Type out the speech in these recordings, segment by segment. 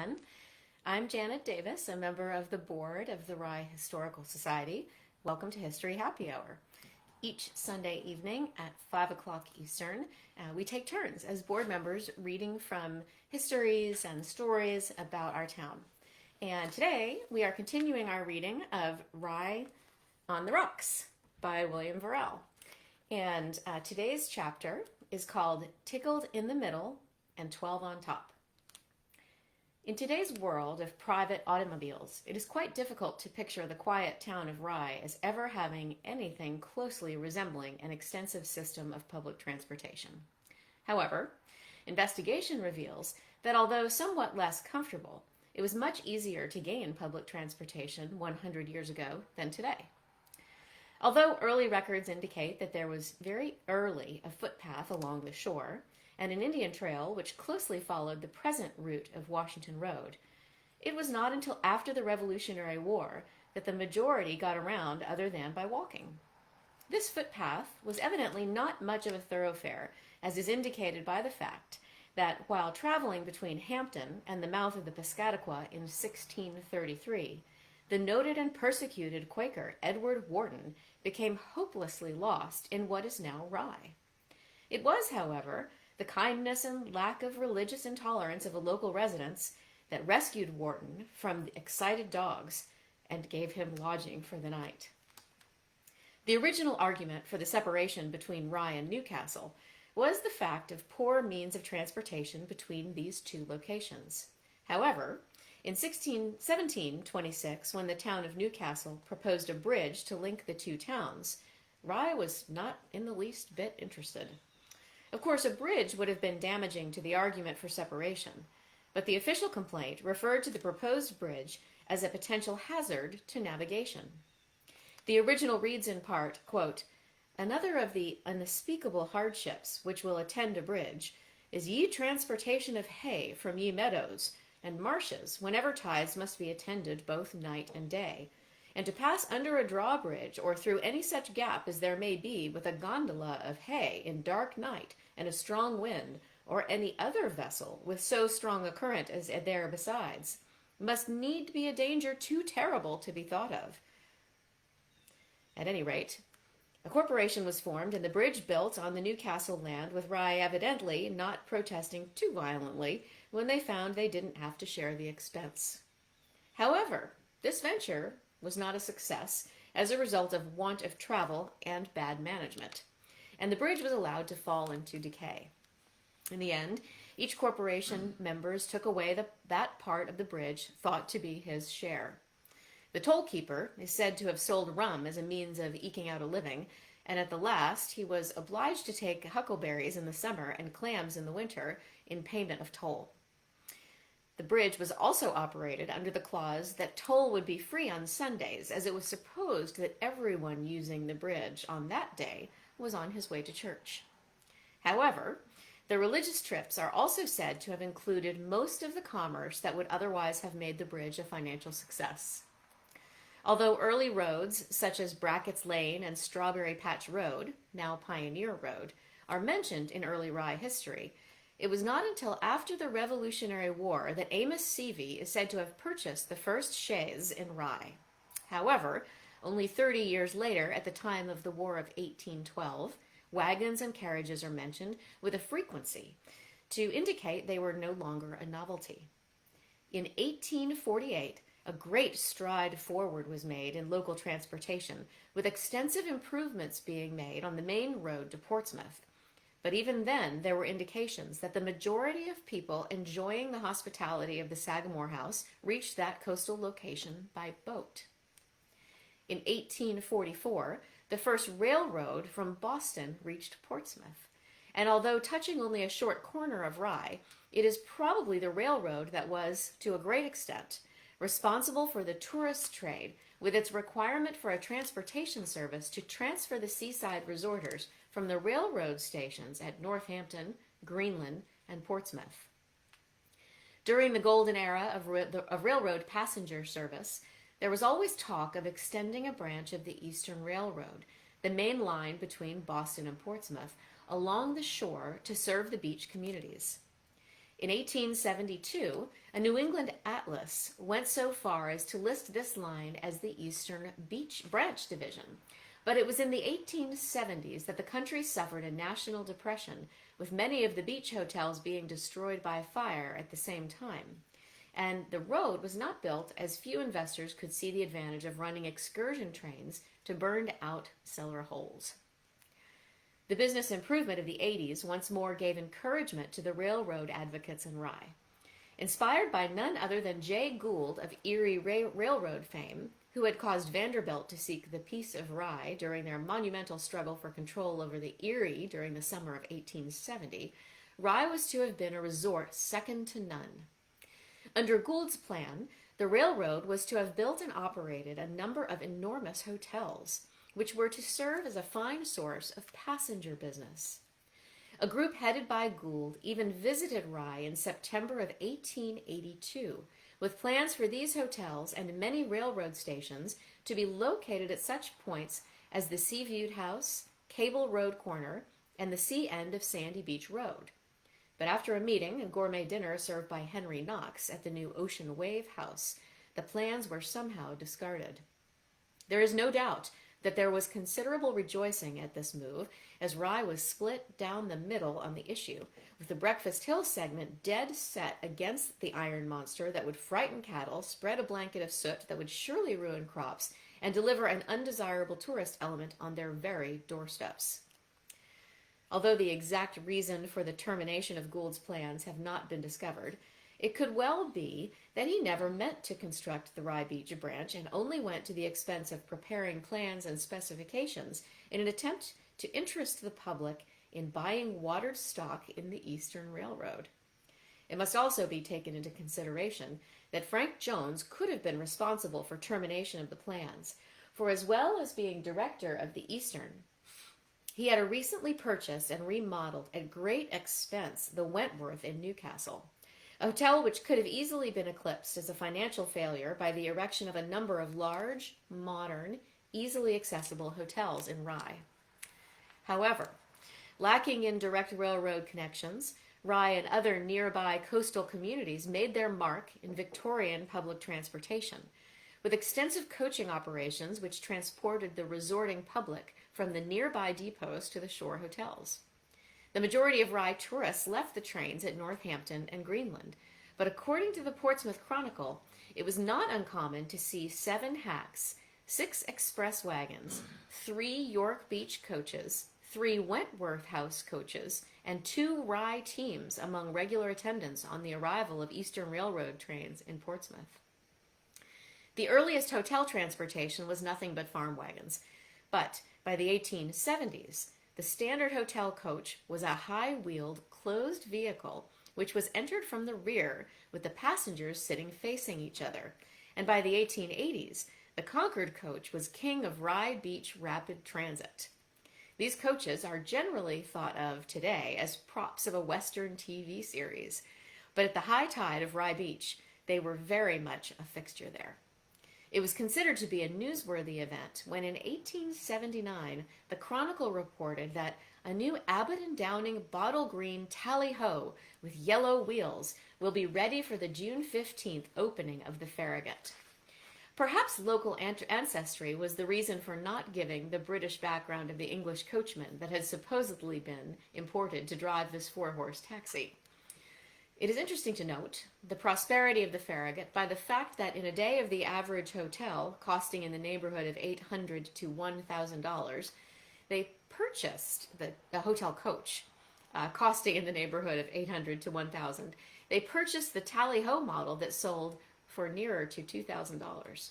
everyone. I'm Janet Davis, a member of the board of the Rye Historical Society. Welcome to History Happy Hour. Each Sunday evening at 5 o'clock Eastern, we take turns as board members reading from histories and stories about our town. And today we are continuing our reading of Rye on the Rocks by William Varrell. And today's chapter is called Tickled in the Middle and 12 on Top. In today's world of private automobiles, it is quite difficult to picture the quiet town of Rye as ever having anything closely resembling an extensive system of public transportation. However, investigation reveals that although somewhat less comfortable, it was much easier to gain public transportation 100 years ago than today. Although early records indicate that there was very early a footpath along the shore, and an Indian trail which closely followed the present route of Washington Road, it was not until after the Revolutionary War that the majority got around other than by walking. This footpath was evidently not much of a thoroughfare, as is indicated by the fact that while traveling between Hampton and the mouth of the Piscataqua in 1633, the noted and persecuted Quaker Edward Wharton became hopelessly lost in what is now Rye. It was, however, the kindness and lack of religious intolerance of the local residents that rescued Wharton from excited dogs and gave him lodging for the night. The original argument for the separation between Rye and Newcastle was the fact of poor means of transportation between these two locations. However, in 1726, when the town of Newcastle proposed a bridge to link the two towns, Rye was not in the least bit interested. Of course, a bridge would have been damaging to the argument for separation, but the official complaint referred to the proposed bridge as a potential hazard to navigation. The original reads in part, quote, "Another of the unspeakable hardships which will attend a bridge is ye transportation of hay from ye meadows and marshes whenever tides must be attended both night and day, and to pass under a drawbridge or through any such gap as there may be with a gondola of hay in dark night and a strong wind, or any other vessel with so strong a current as there besides, must need be a danger too terrible to be thought of." At any rate, a corporation was formed and the bridge built on the Newcastle land, with Rye evidently not protesting too violently when they found they didn't have to share the expense. However, this venture was not a success as a result of want of travel and bad management, and the bridge was allowed to fall into decay. In the end, each corporation members took away that part of the bridge thought to be his share. The toll keeper is said to have sold rum as a means of eking out a living, and at the last he was obliged to take huckleberries in the summer and clams in the winter in payment of toll. The bridge was also operated under the clause that toll would be free on Sundays, as it was supposed that everyone using the bridge on that day was on his way to church. However, the religious trips are also said to have included most of the commerce that would otherwise have made the bridge a financial success. Although early roads, such as Brackett's Lane and Strawberry Patch Road, now Pioneer Road, are mentioned in early Rye history, it was not until after the Revolutionary War that Amos Seavey is said to have purchased the first chaise in Rye. However, only 30 years later, at the time of the War of 1812, wagons and carriages are mentioned with a frequency to indicate they were no longer a novelty. In 1848, a great stride forward was made in local transportation, with extensive improvements being made on the main road to Portsmouth. But even then, there were indications that the majority of people enjoying the hospitality of the Sagamore House reached that coastal location by boat. In 1844, the first railroad from Boston reached Portsmouth, and although touching only a short corner of Rye, it is probably the railroad that was, to a great extent, responsible for the tourist trade, with its requirement for a transportation service to transfer the seaside resorters from the railroad stations at Northampton, Greenland, and Portsmouth. During the golden era of railroad passenger service, there was always talk of extending a branch of the Eastern Railroad, the main line between Boston and Portsmouth, along the shore to serve the beach communities. In 1872, a New England atlas went so far as to list this line as the Eastern Beach Branch Division. But it was in the 1870s that the country suffered a national depression, with many of the beach hotels being destroyed by fire at the same time. And the road was not built as few investors could see the advantage of running excursion trains to burned out cellar holes. The business improvement of the 80s once more gave encouragement to the railroad advocates in Rye. Inspired by none other than Jay Gould of Erie Railroad fame, who had caused Vanderbilt to seek the peace of Rye during their monumental struggle for control over the Erie during the summer of 1870, Rye was to have been a resort second to none. Under Gould's plan, the railroad was to have built and operated a number of enormous hotels, which were to serve as a fine source of passenger business. A group headed by Gould even visited Rye in September of 1882, with plans for these hotels and many railroad stations to be located at such points as the Seaviewed House, Cable Road Corner, and the sea end of Sandy Beach Road. But after a meeting and gourmet dinner served by Henry Knox at the new Ocean Wave House, the plans were somehow discarded. There is no doubt that there was considerable rejoicing at this move, as Rye was split down the middle on the issue, with the Breakfast Hill segment dead set against the iron monster that would frighten cattle, spread a blanket of soot that would surely ruin crops, and deliver an undesirable tourist element on their very doorsteps. Although the exact reason for the termination of Gould's plans have not been discovered, it could well be that he never meant to construct the Rye Beach branch and only went to the expense of preparing plans and specifications in an attempt to interest the public in buying watered stock in the Eastern Railroad. It must also be taken into consideration that Frank Jones could have been responsible for termination of the plans, for as well as being director of the Eastern, he had recently purchased and remodeled at great expense the Wentworth in Newcastle, a hotel which could have easily been eclipsed as a financial failure by the erection of a number of large, modern, easily accessible hotels in Rye. However, lacking in direct railroad connections, Rye and other nearby coastal communities made their mark in Victorian public transportation, with extensive coaching operations which transported the resorting public from the nearby depots to the shore hotels. The majority of Rye tourists left the trains at Northampton and Greenland, but according to the Portsmouth Chronicle, it was not uncommon to see 7 hacks, 6 express wagons, 3 York Beach coaches, 3 Wentworth House coaches, and 2 Rye teams among regular attendants on the arrival of Eastern Railroad trains in Portsmouth. The earliest hotel transportation was nothing but farm wagons, but by the 1870s, the standard hotel coach was a high-wheeled, closed vehicle which was entered from the rear with the passengers sitting facing each other, and by the 1880s, the Concord coach was king of Rye Beach Rapid Transit. These coaches are generally thought of today as props of a Western TV series, but at the high tide of Rye Beach, they were very much a fixture there. It was considered to be a newsworthy event when in 1879 the Chronicle reported that a new Abbott and Downing bottle green tally-ho with yellow wheels will be ready for the June 15th opening of the Farragut. Perhaps local ancestry was the reason for not giving the British background of the English coachman that had supposedly been imported to drive this 4-horse taxi. It is interesting to note the prosperity of the Farragut by the fact that in a day of the average hotel costing in the neighborhood of $800 to $1,000, they purchased the hotel coach costing in the neighborhood of $800 to $1,000. They purchased the tally-ho model that sold for nearer to $2,000.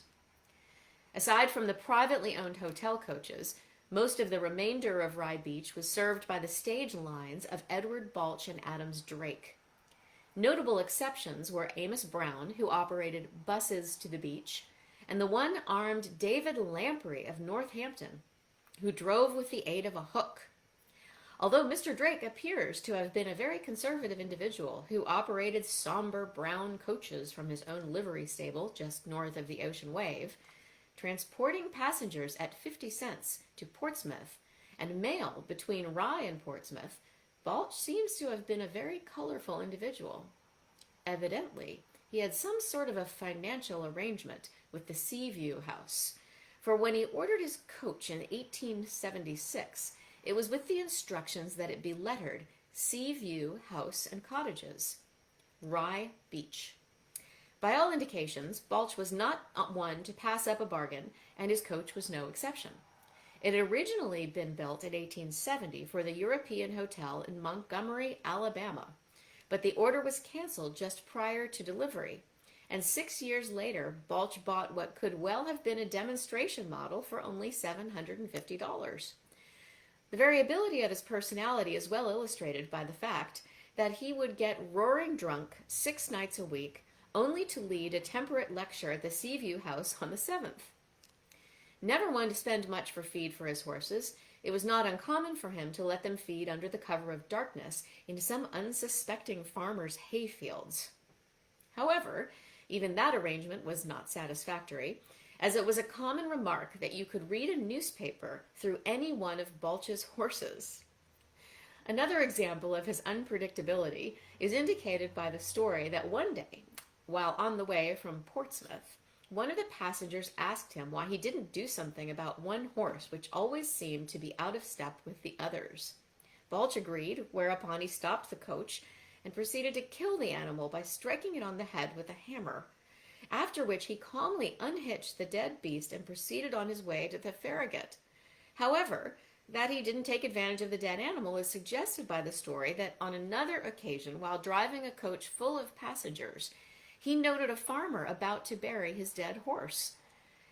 Aside from the privately owned hotel coaches, most of the remainder of Rye Beach was served by the stage lines of Edward Balch and Adams Drake. Notable exceptions were Amos Brown, who operated buses to the beach, and the one-armed David Lamprey of Northampton, who drove with the aid of a hook. Although Mr. Drake appears to have been a very conservative individual who operated somber brown coaches from his own livery stable just north of the Ocean Wave, transporting passengers at 50 cents to Portsmouth and mail between Rye and Portsmouth, Balch seems to have been a very colorful individual. Evidently, he had some sort of a financial arrangement with the Seaview House, for when he ordered his coach in 1876, it was with the instructions that it be lettered Seaview House and Cottages, Rye Beach. By all indications, Balch was not one to pass up a bargain, and his coach was no exception. It had originally been built in 1870 for the European Hotel in Montgomery, Alabama, but the order was canceled just prior to delivery, and 6 years later, Balch bought what could well have been a demonstration model for only $750. The variability of his personality is well illustrated by the fact that he would get roaring drunk 6 nights a week, only to lead a temperate lecture at the Seaview House on the 7th. Never one to spend much for feed for his horses, it was not uncommon for him to let them feed under the cover of darkness in some unsuspecting farmer's hayfields. However, even that arrangement was not satisfactory, as it was a common remark that you could read a newspaper through any one of Balch's horses. Another example of his unpredictability is indicated by the story that one day, while on the way from Portsmouth, one of the passengers asked him why he didn't do something about one horse which always seemed to be out of step with the others. Balch agreed, whereupon he stopped the coach and proceeded to kill the animal by striking it on the head with a hammer, after which he calmly unhitched the dead beast and proceeded on his way to the Farragut. However, that he didn't take advantage of the dead animal is suggested by the story that on another occasion, while driving a coach full of passengers, he noted a farmer about to bury his dead horse.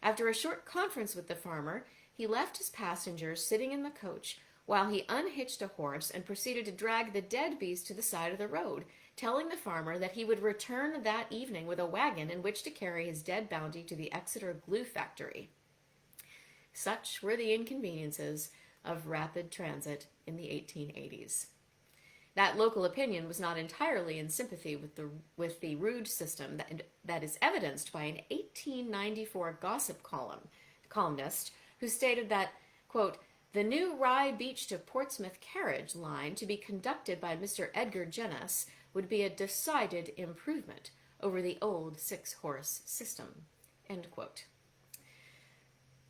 After a short conference with the farmer, he left his passengers sitting in the coach while he unhitched a horse and proceeded to drag the dead beast to the side of the road, telling the farmer that he would return that evening with a wagon in which to carry his dead bounty to the Exeter glue factory. Such were the inconveniences of rapid transit in the 1880s. That local opinion was not entirely in sympathy with the rude system that is evidenced by an 1894 gossip columnist who stated that, quote, the new Rye Beach to Portsmouth carriage line to be conducted by Mr. Edgar Jennes would be a decided improvement over the old 6-horse system, end quote.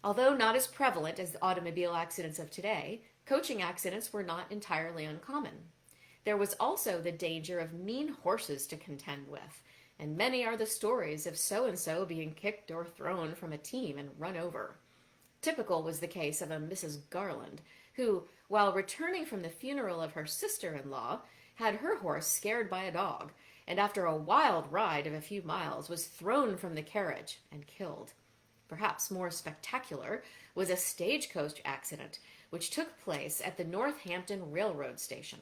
Although not as prevalent as the automobile accidents of today, coaching accidents were not entirely uncommon. There was also the danger of mean horses to contend with, and many are the stories of so-and-so being kicked or thrown from a team and run over. Typical was the case of a Mrs. Garland, who, while returning from the funeral of her sister-in-law, had her horse scared by a dog, and after a wild ride of a few miles was thrown from the carriage and killed. Perhaps more spectacular was a stagecoach accident, which took place at the Northampton Railroad Station.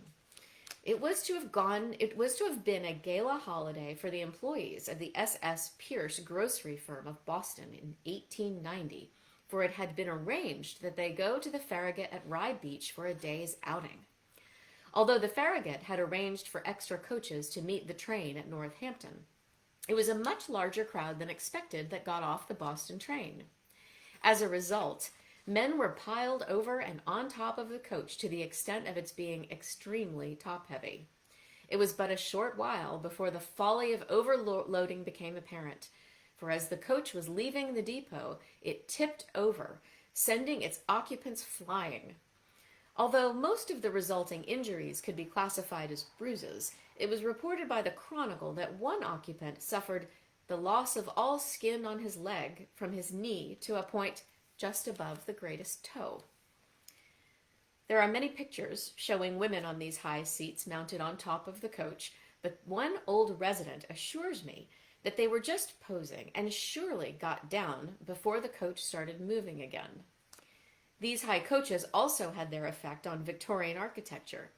It was to have been a gala holiday for the employees of the S.S. Pierce grocery firm of Boston in 1890, for it had been arranged that they go to the Farragut at Rye Beach for a day's outing. Although the Farragut had arranged for extra coaches to meet the train at Northampton, it was a much larger crowd than expected that got off the Boston train. As a result, men were piled over and on top of the coach to the extent of its being extremely top-heavy. It was but a short while before the folly of overloading became apparent, for as the coach was leaving the depot, it tipped over, sending its occupants flying. Although most of the resulting injuries could be classified as bruises, it was reported by the Chronicle that one occupant suffered the loss of all skin on his leg from his knee to a point just above the greatest toe. There are many pictures showing women on these high seats mounted on top of the coach, but one old resident assures me that they were just posing and surely got down before the coach started moving again. These high coaches also had their effect on Victorian architecture.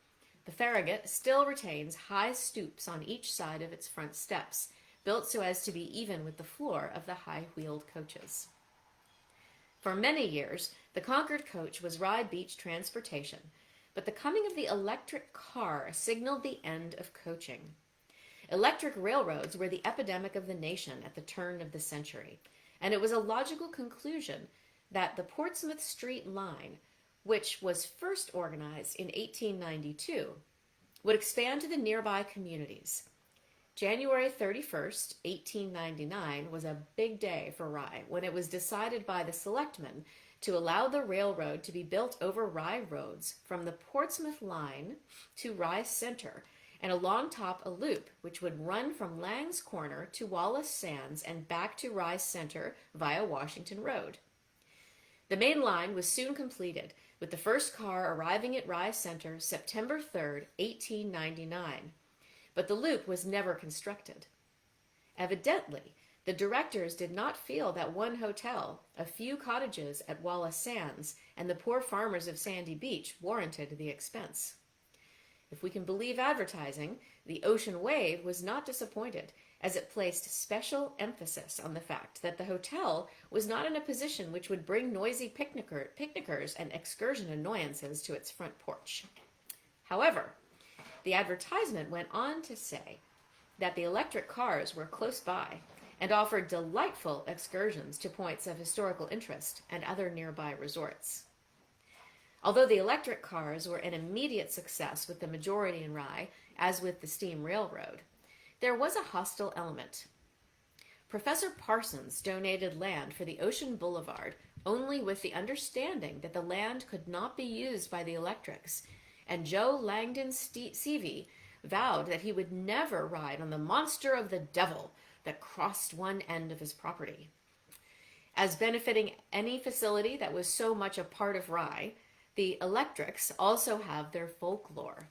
The Farragut still retains high stoops on each side of its front steps, built so as to be even with the floor of the high-wheeled coaches. For many years, the Concord coach was Rye Beach transportation, but the coming of the electric car signaled the end of coaching. Electric railroads were the epidemic of the nation at the turn of the century, and it was a logical conclusion that the Portsmouth Street line, which was first organized in 1892, would expand to the nearby communities. January 31st, 1899 was a big day for Rye when it was decided by the selectmen to allow the railroad to be built over Rye roads from the Portsmouth line to Rye Center and along top a loop which would run from Lang's Corner to Wallace Sands and back to Rye Center via Washington Road. The main line was soon completed, with the first car arriving at Rye Center September 3rd, 1899. But the loop was never constructed. Evidently, the directors did not feel that one hotel, a few cottages at Wallace Sands, and the poor farmers of Sandy Beach warranted the expense. If we can believe advertising, the Ocean Wave was not disappointed, as it placed special emphasis on the fact that the hotel was not in a position which would bring noisy picnickers and excursion annoyances to its front porch. However, the advertisement went on to say that the electric cars were close by and offered delightful excursions to points of historical interest and other nearby resorts. Although the electric cars were an immediate success with the majority in Rye, as with the steam railroad, there was a hostile element. Professor Parsons donated land for the Ocean Boulevard only with the understanding that the land could not be used by the electrics, and Joe Langdon Seavey vowed that he would never ride on the monster of the devil that crossed one end of his property. As benefiting any facility that was so much a part of Rye, the electrics also have their folklore.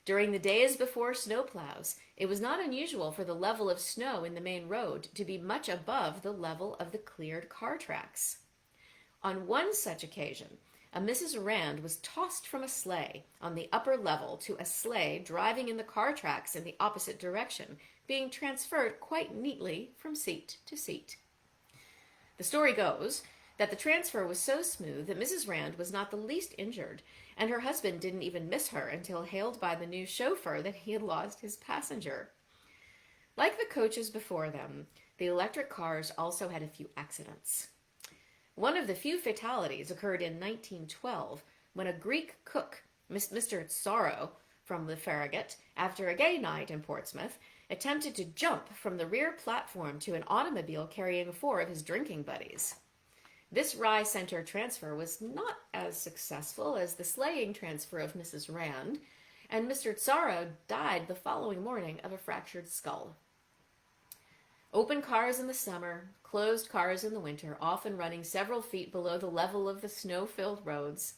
During the days before snowplows, it was not unusual for the level of snow in the main road to be much above the level of the cleared car tracks. On one such occasion, a Mrs. Rand was tossed from a sleigh on the upper level to a sleigh driving in the car tracks in the opposite direction, being transferred quite neatly from seat to seat. The story goes that the transfer was so smooth that Mrs. Rand was not the least injured, and her husband didn't even miss her until hailed by the new chauffeur that he had lost his passenger. Like the coaches before them, the electric cars also had a few accidents. One of the few fatalities occurred in 1912 when a Greek cook, Mr. Tsaro, from the Farragut, after a gay night in Portsmouth, attempted to jump from the rear platform to an automobile carrying 4 of his drinking buddies. This Rye Center transfer was not as successful as the sleighing transfer of Mrs. Rand, and Mr. Tsaro died the following morning of a fractured skull. Open cars in the summer, closed cars in the winter, often running several feet below the level of the snow-filled roads.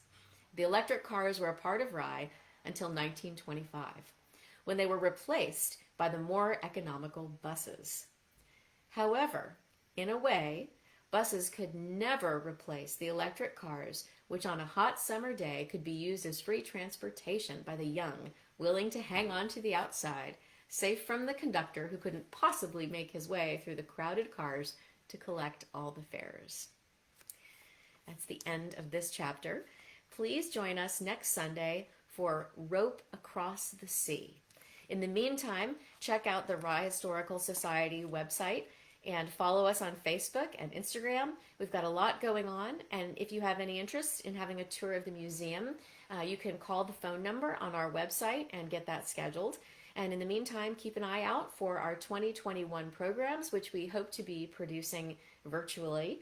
The electric cars were a part of Rye until 1925, when they were replaced by the more economical buses. However, in a way, buses could never replace the electric cars, which on a hot summer day could be used as free transportation by the young, willing to hang on to the outside, safe from the conductor who couldn't possibly make his way through the crowded cars to collect all the fares. That's the end of this chapter. Please join us next Sunday for Rope Across the Sea. In the meantime, check out the Rye Historical Society website and follow us on Facebook and Instagram. We've got a lot going on, and if you have any interest in having a tour of the museum, you can call the phone number on our website and get that scheduled. And in the meantime, keep an eye out for our 2021 programs, which we hope to be producing virtually,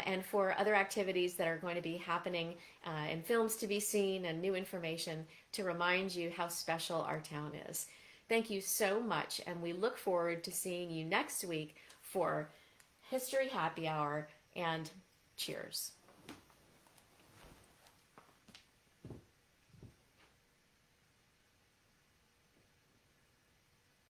and for other activities that are going to be happening, and films to be seen and new information to remind you how special our town is. Thank you so much, and we look forward to seeing you next week for History Happy Hour, and cheers.